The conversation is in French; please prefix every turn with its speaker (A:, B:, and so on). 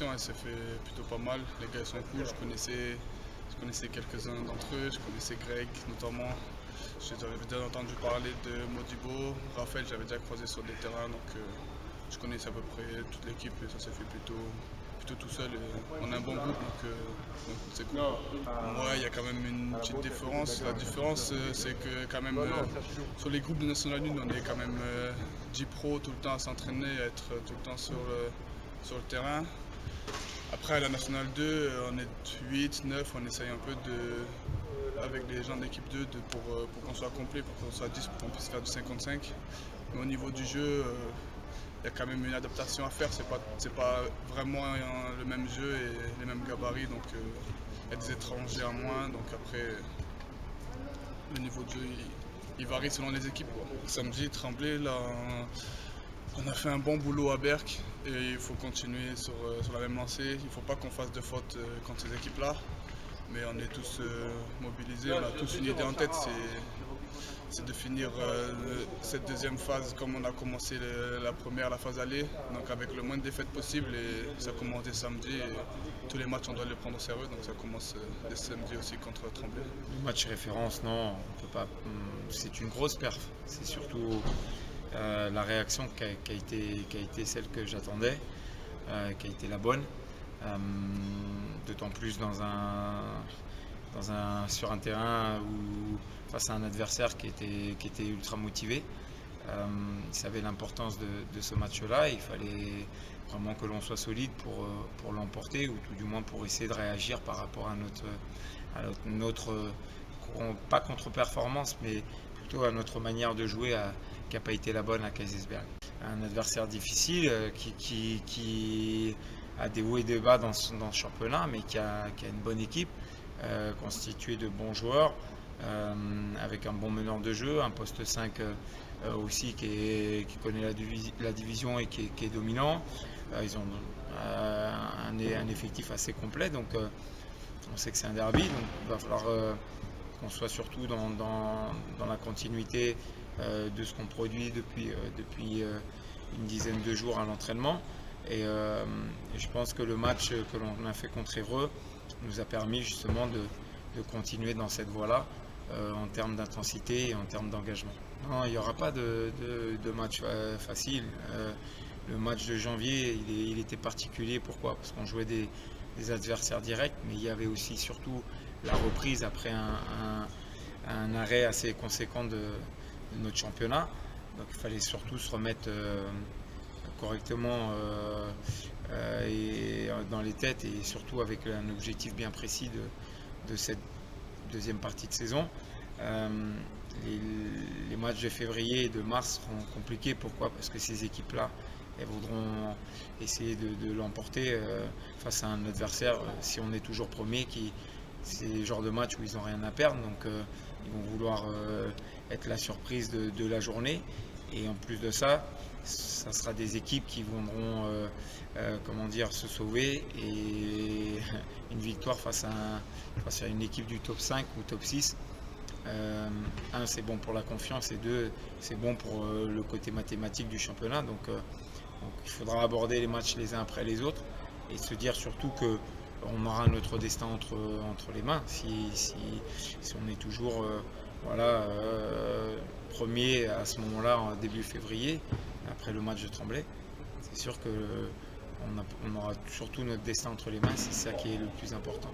A: l'adaptation elle s'est fait plutôt pas mal. Les gars ils sont cool, je connaissais quelques-uns d'entre eux, je connaissais Greg notamment. J'avais déjà entendu parler de Modibo, Raphaël j'avais déjà croisé sur des terrains donc je connaissais à peu près toute l'équipe et ça s'est fait plutôt tout seul. Et on a un bon groupe donc c'est cool. Ouais, il y a quand même une petite différence. La différence c'est que quand même sur les groupes de National 1 on est quand même 10 pros tout le temps à s'entraîner, à être tout le temps sur le terrain. Après à la National 2 on est 8, 9, on essaye un peu avec les gens d'équipe 2 pour qu'on soit complet, pour qu'on soit 10, pour qu'on puisse faire du 55. Mais au niveau du jeu, il y a quand même une adaptation à faire. C'est pas vraiment le même jeu et les mêmes gabarits, donc il y a des étrangers à moins. Donc après, le niveau de jeu il varie selon les équipes, quoi. Samedi, Tremblay, là, on a fait un bon boulot à Berck et il faut continuer sur la même lancée. Il ne faut pas qu'on fasse de fautes contre ces équipes-là. Mais on est tous mobilisés, on a tous une idée en tête, c'est de finir cette deuxième phase comme on a commencé la première, la phase aller, donc avec le moins de défaites possible et ça commence dès samedi et tous les matchs on doit les prendre au sérieux, donc ça commence dès samedi aussi contre Tremblay.
B: Le match référence, non, on peut pas. C'est une grosse perf, c'est surtout la réaction qui a été celle que j'attendais, qui a été la bonne. D'autant plus sur un terrain où, face à un adversaire qui était ultra motivé. Il savait l'importance de ce match-là. Il fallait vraiment que l'on soit solide pour l'emporter, ou tout du moins pour essayer de réagir par rapport à notre pas contre-performance, mais plutôt à notre manière de jouer qui n'a pas été la bonne à Kaysersberg. Un adversaire difficile qui a des hauts et des bas dans ce championnat, mais qui a une bonne équipe constituée de bons joueurs, avec un bon meneur de jeu, un poste 5 aussi qui connaît la division et qui est dominant. Ils ont un effectif assez complet, donc on sait que c'est un derby, donc il va falloir qu'on soit surtout dans la continuité de ce qu'on produit depuis une dizaine de jours à l'entraînement. Et je pense que le match que l'on a fait contre Évreux nous a permis justement de continuer dans cette voie-là en termes d'intensité et en termes d'engagement. Non, il n'y aura pas de match facile. Le match de janvier, il était particulier. Pourquoi? Parce qu'on jouait des adversaires directs, mais il y avait aussi surtout la reprise après un arrêt assez conséquent de notre championnat. Donc il fallait surtout se remettre correctement et dans les têtes, et surtout avec un objectif bien précis de cette deuxième partie de saison. Les matchs de février et de mars seront compliqués. Pourquoi? Parce que ces équipes-là, elles voudront essayer de l'emporter face à un adversaire, si on est toujours premier, c'est le genre de match où ils n'ont rien à perdre, donc ils vont vouloir être la surprise de la journée. Et en plus de ça, ça sera des équipes qui voudront se sauver, et une victoire face à une équipe du top 5 ou top 6, c'est bon pour la confiance, et 2, c'est bon pour le côté mathématique du championnat. Donc il faudra aborder les matchs les uns après les autres et se dire surtout qu'on aura notre destin entre les mains si on est toujours premier à ce moment-là, en début février, après le match de Tremblay. C'est sûr qu'on aura surtout notre destin entre les mains, c'est ça qui est le plus important.